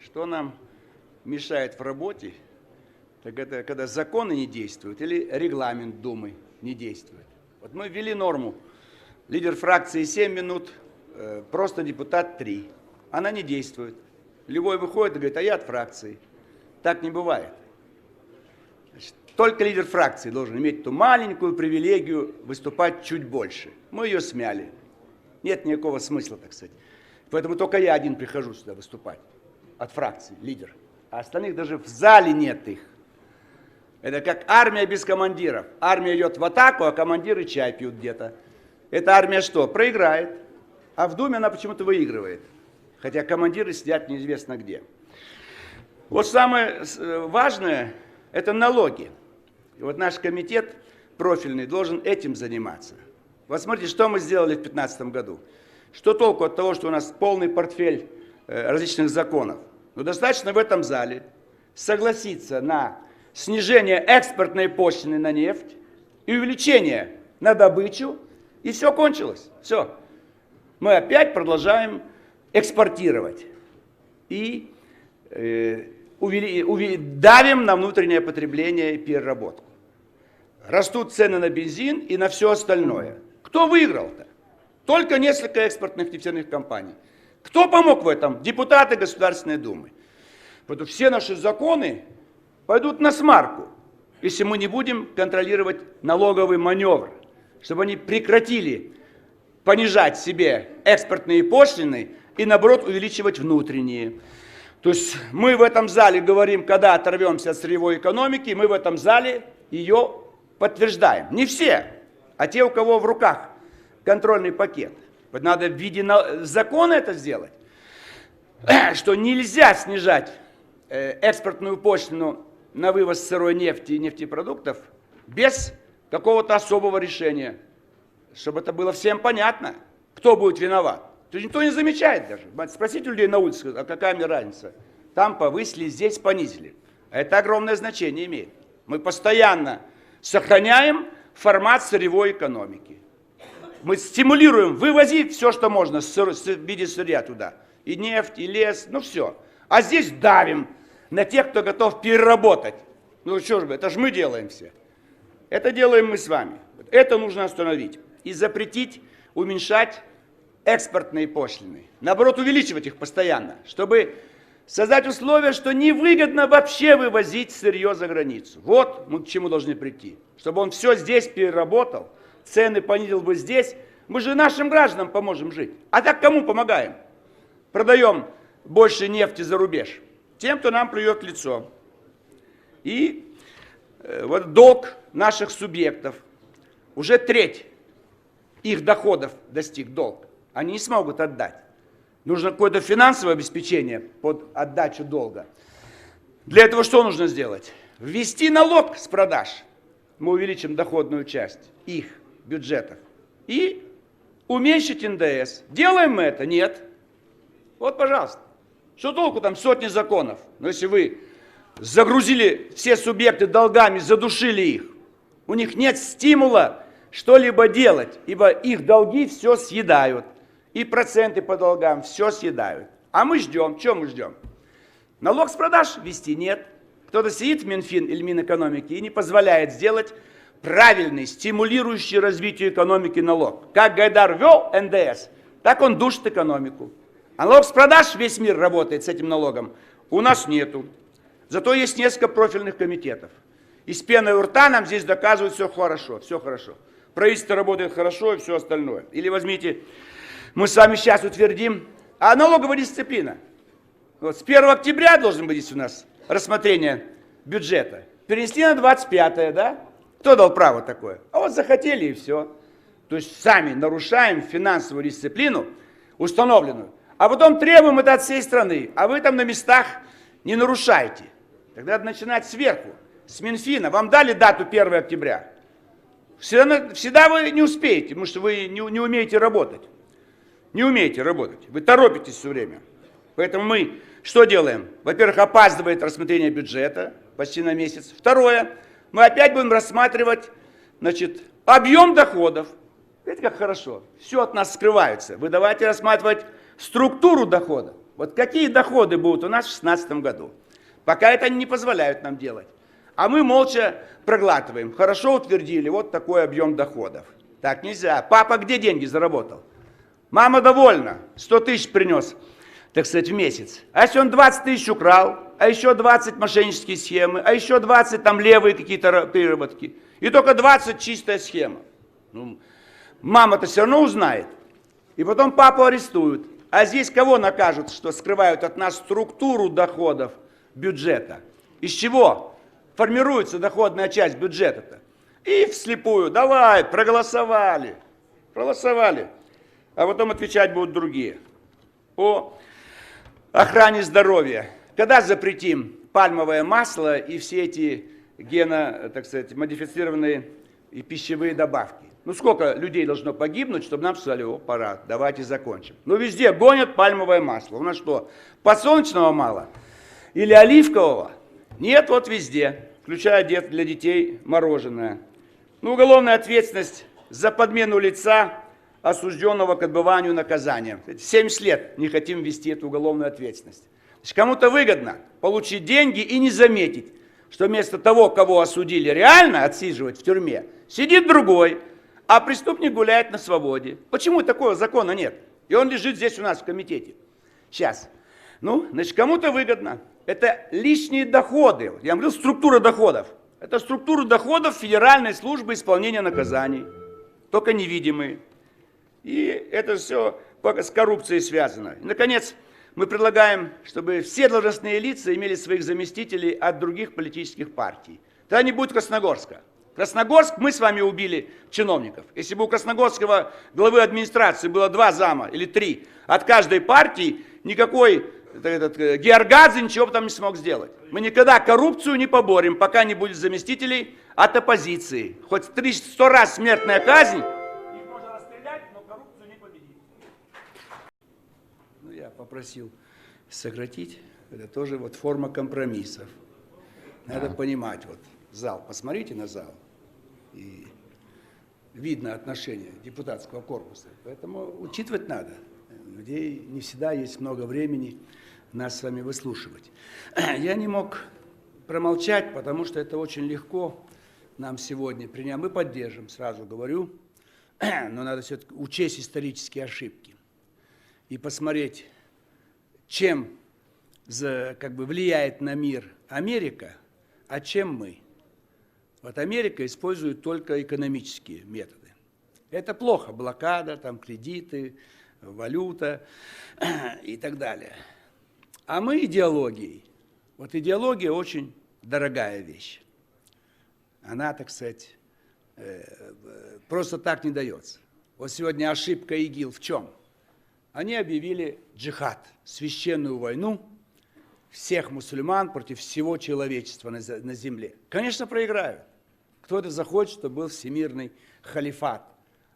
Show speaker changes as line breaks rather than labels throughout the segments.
что нам мешает в работе, так это когда законы не действуют или регламент Думы не действует. Вот мы ввели норму. Лидер фракции 7 минут, просто депутат 3. Она не действует. Любой выходит и говорит, а я от фракции. Так не бывает. Значит, только лидер фракции должен иметь ту маленькую привилегию выступать чуть больше. Мы ее смяли. Нет никакого смысла, так сказать. Поэтому только я один прихожу сюда выступать. От фракции, лидер. А остальных даже в зале нет их. Это как армия без командиров. Армия идет в атаку, а командиры чай пьют где-то. Эта армия что? Проиграет. А в Думе она почему-то выигрывает. Хотя командиры сидят неизвестно где. Вот самое важное – это налоги. И вот наш комитет профильный должен этим заниматься. Вот смотрите, что мы сделали в 2015 году. Что толку от того, что у нас полный портфель различных законов? Но достаточно в этом зале согласиться на снижение экспортной пошлины на нефть и увеличение на добычу, и все кончилось. Все. Мы опять продолжаем экспортировать и давим на внутреннее потребление и переработку. Растут цены на бензин и на все остальное. Кто выиграл-то? Только несколько экспортных нефтяных компаний. Кто помог в этом? Депутаты Государственной Думы. Поэтому все наши законы пойдут на смарку, если мы не будем контролировать налоговый маневр, чтобы они прекратили понижать себе экспортные пошлины и, наоборот, увеличивать внутренние. То есть мы в этом зале говорим, когда оторвемся от сырьевой экономики, мы в этом зале ее подтверждаем. Не все, а те, у кого в руках контрольный пакет. Вот надо в виде закона это сделать, что нельзя снижать экспортную пошлину на вывоз сырой нефти и нефтепродуктов без какого-то особого решения, чтобы это было всем понятно, кто будет виноват. То есть никто не замечает даже. Спросите людей на улице, а какая мне разница? Там повысили, здесь понизили. Это огромное значение имеет. Мы постоянно сохраняем формат сырьевой экономики. Мы стимулируем вывозить все, что можно в виде сырья туда. И нефть, и лес, ну все. А здесь давим на тех, кто готов переработать. Ну что же, это же мы делаем все. Это делаем мы с вами. Это нужно остановить. И запретить уменьшать экспортные пошлины. Наоборот, увеличивать их постоянно, чтобы создать условия, что невыгодно вообще вывозить сырье за границу. Вот мы к чему должны прийти. Чтобы он все здесь переработал, цены понизил бы здесь. Мы же нашим гражданам поможем жить. А так кому помогаем? Продаем больше нефти за рубеж. Тем, кто нам плюет в лицо. И вот долг наших субъектов, уже треть их доходов достиг долг. Они не смогут отдать. Нужно какое-то финансовое обеспечение под отдачу долга. Для этого что нужно сделать? Ввести налог с продаж. Мы увеличим доходную часть их бюджетов. И уменьшить НДС. Делаем мы это? Нет. Вот, пожалуйста. Что толку там сотни законов? Но если вы загрузили все субъекты долгами, задушили их, у них нет стимула что-либо делать, ибо их долги все съедают. И проценты по долгам все съедают. А мы ждем. Чего мы ждем? Налог с продаж ввести нет. Кто-то сидит в Минфин или Минэкономике и не позволяет сделать правильный, стимулирующий развитие экономики налог. Как Гайдар ввел НДС, так он душит экономику. А налог с продаж весь мир работает с этим налогом. У нас нету. Зато есть несколько профильных комитетов. И с пеной у рта нам здесь доказывают, все хорошо, все хорошо. Правительство работает хорошо и все остальное. Или возьмите, мы с вами сейчас утвердим, а налоговая дисциплина. Вот с 1 октября должен быть здесь у нас рассмотрение бюджета. Перенесли на 25-е, да? Кто дал право такое? А вот захотели и все. То есть сами нарушаем финансовую дисциплину, установленную. А потом требуем это от всей страны. А вы там на местах не нарушаете. Тогда надо начинать сверху, с Минфина. Вам дали дату 1 октября. Всегда вы не успеете, потому что вы не умеете работать. Не умеете работать. Вы торопитесь все время. Поэтому мы что делаем? Во-первых, опаздывает рассмотрение бюджета почти на месяц. Второе, мы опять будем рассматривать, объем доходов. Видите, как хорошо. Все от нас скрывается. Вы давайте рассматривать структуру дохода. Вот какие доходы будут у нас в 2016 году? Пока это не позволяют нам делать. А мы молча проглатываем. Хорошо утвердили, вот такой объем доходов. Так нельзя. Папа где деньги заработал? Мама довольна, 100 тысяч принес, так сказать, в месяц. А если он 20 тысяч украл, а еще 20 мошеннические схемы, а еще 20 там левые какие-то переработки, и только 20 чистая схема. Ну, мама-то все равно узнает. И потом папу арестуют. А здесь кого накажут, что скрывают от нас структуру доходов бюджета? Из чего формируется доходная часть бюджета-то? И вслепую, давай, проголосовали. А потом отвечать будут другие. По охране здоровья. Когда запретим пальмовое масло и все эти так сказать, модифицированные и пищевые добавки? Ну сколько людей должно погибнуть, чтобы нам сказали, о, пора, давайте закончим. Ну везде гонят пальмовое масло. У нас что, подсолнечного мало? Или оливкового? Нет, вот везде, включая для детей мороженое. Ну, уголовная ответственность за подмену лица, осужденного к отбыванию наказания. 70 лет не хотим ввести эту уголовную ответственность. Значит, кому-то выгодно получить деньги и не заметить, что вместо того, кого осудили реально отсиживать в тюрьме, сидит другой, а преступник гуляет на свободе. Почему такого закона нет? И он лежит здесь у нас в комитете. Сейчас. Ну, значит, кому-то выгодно. Это лишние доходы. Я говорил, структура доходов. Это структура доходов Федеральной службы исполнения наказаний. Только невидимые. И это все с коррупцией связано. И, наконец, мы предлагаем, чтобы все должностные лица имели своих заместителей от других политических партий. Тогда не будет Красногорска. Красногорск, мы с вами убили чиновников. Если бы у красногорского главы администрации было 2 зама или 3 от каждой партии, никакой Георгадзе ничего бы там не смог сделать. Мы никогда коррупцию не поборем, пока не будет заместителей от оппозиции. Хоть 100 раз смертная казнь, их можно расстрелять, но коррупцию не победить. Ну, я попросил сократить. Это тоже вот форма компромиссов. Надо понимать, вот зал, посмотрите на зал. И видно отношение депутатского корпуса. Поэтому учитывать надо. У людей не всегда есть много времени нас с вами выслушивать. Я не мог промолчать, потому что это очень легко нам сегодня принять. Мы поддержим, сразу говорю, но надо все-таки учесть исторические ошибки и посмотреть, чем влияет на мир Америка, а чем мы. Вот Америка использует только экономические методы. Это плохо, блокада, там кредиты, валюта и так далее. А мы идеологией. Вот идеология очень дорогая вещь. Она, так сказать, просто так не дается. Вот сегодня ошибка ИГИЛ в чем? Они объявили джихад, священную войну всех мусульман против всего человечества на земле. Конечно, проиграют. Кто-то захочет, чтобы был всемирный халифат.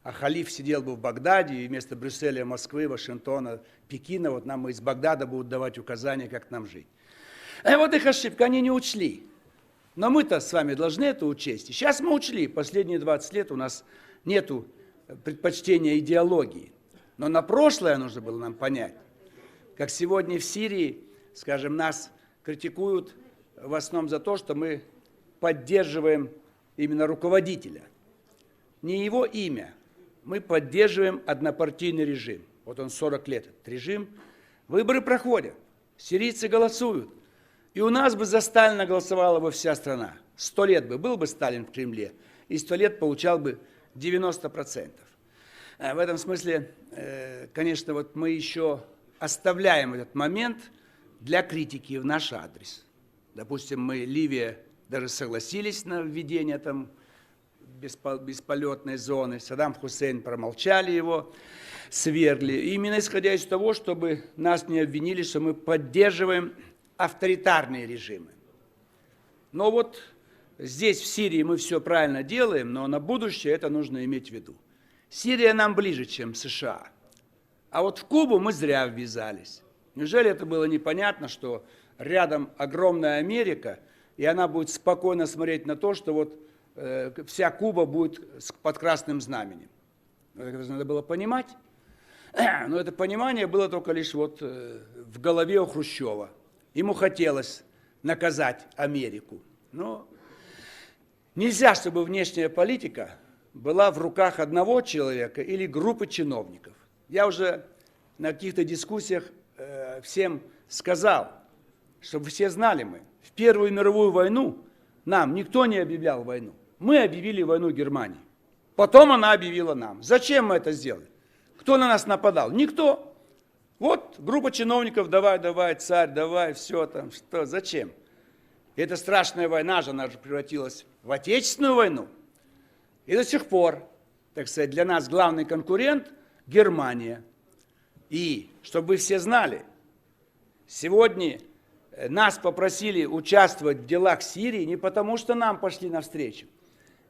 А халиф сидел бы в Багдаде, и вместо Брюсселя, Москвы, Вашингтона, Пекина, вот нам из Багдада будут давать указания, как нам жить. А вот их ошибка, они не учли. Но мы-то с вами должны это учесть. И сейчас мы учли. Последние 20 лет у нас нету предпочтения идеологии. Но на прошлое нужно было нам понять. Как сегодня в Сирии, скажем, нас критикуют в основном за то, что мы поддерживаем именно руководителя. Не его имя. Мы поддерживаем однопартийный режим. Вот он 40 лет, этот режим. Выборы проходят. Сирийцы голосуют. И у нас бы за Сталина голосовала бы вся страна. 100 лет бы был бы Сталин в Кремле, и 100 лет получал бы 90%. В этом смысле, конечно, вот мы еще оставляем этот момент для критики в наш адрес. Допустим, мы, Ливия, даже согласились на введение там бесполетной зоны. Саддам Хусейн промолчали его, свергли. И именно исходя из того, чтобы нас не обвинили, что мы поддерживаем авторитарные режимы. Но вот здесь, в Сирии, мы все правильно делаем, но на будущее это нужно иметь в виду. Сирия нам ближе, чем США. А вот в Кубу мы зря ввязались. Неужели это было непонятно, что рядом огромная Америка, и она будет спокойно смотреть на то, что вот вся Куба будет под красным знаменем? Это надо было понимать. Но это понимание было только лишь вот в голове у Хрущева. Ему хотелось наказать Америку. Но нельзя, чтобы внешняя политика была в руках одного человека или группы чиновников. Я уже на каких-то дискуссиях всем сказал, чтобы все знали мы, в Первую мировую войну нам никто не объявлял войну. Мы объявили войну Германии. Потом она объявила нам. Зачем мы это сделали? Кто на нас нападал? Никто. Вот группа чиновников, давай, царь, давай, все там, что, зачем? И эта страшная война же, она же превратилась в Отечественную войну. И до сих пор, так сказать, для нас главный конкурент – Германия. И, чтобы вы все знали, сегодня нас попросили участвовать в делах Сирии не потому, что нам пошли навстречу,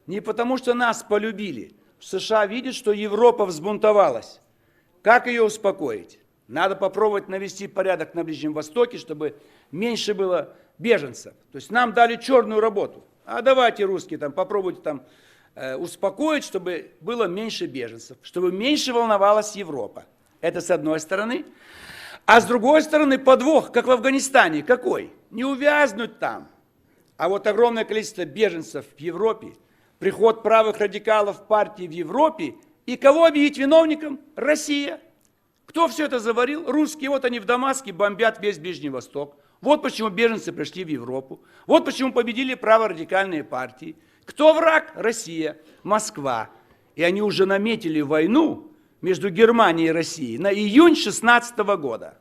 не потому, что нас полюбили. США видят, что Европа взбунтовалась. Как ее успокоить? Надо попробовать навести порядок на Ближнем Востоке, чтобы меньше было беженцев. То есть нам дали черную работу. А давайте, русские, там, попробуйте там, успокоить, чтобы было меньше беженцев, чтобы меньше волновалась Европа. Это с одной стороны. А с другой стороны подвох, как в Афганистане. Какой? Не увязнуть там. А вот огромное количество беженцев в Европе, приход правых радикалов в партии в Европе, и кого объявить виновником? Россия. Кто все это заварил? Русские. Вот они в Дамаске бомбят весь Ближний Восток. Вот почему беженцы пришли в Европу. Вот почему победили праворадикальные партии. Кто враг? Россия, Москва. И они уже наметили войну между Германией и Россией на июнь 2016 года.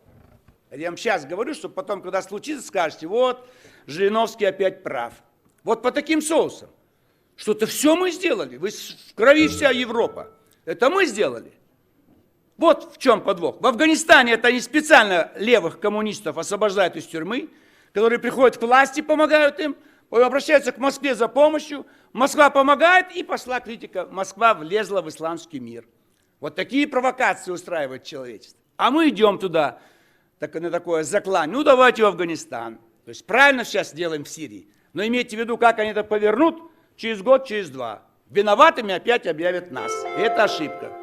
Я вам сейчас говорю, чтобы потом, когда случится, скажете, вот, Жириновский опять прав. Вот по таким соусам. Что-то все мы сделали. Вы в крови вся Европа. Это мы сделали. Вот в чем подвох. В Афганистане это они специально левых коммунистов освобождают из тюрьмы, которые приходят к власти, помогают им, обращаются к Москве за помощью. Москва помогает, и пошла критика. Москва влезла в исламский мир. Вот такие провокации устраивает человечество. А мы идем туда, на такое заклание. Ну, давайте в Афганистан. То есть правильно сейчас делаем в Сирии. Но имейте в виду, как они это повернут через год, через два. Виноватыми опять объявят нас. И это ошибка.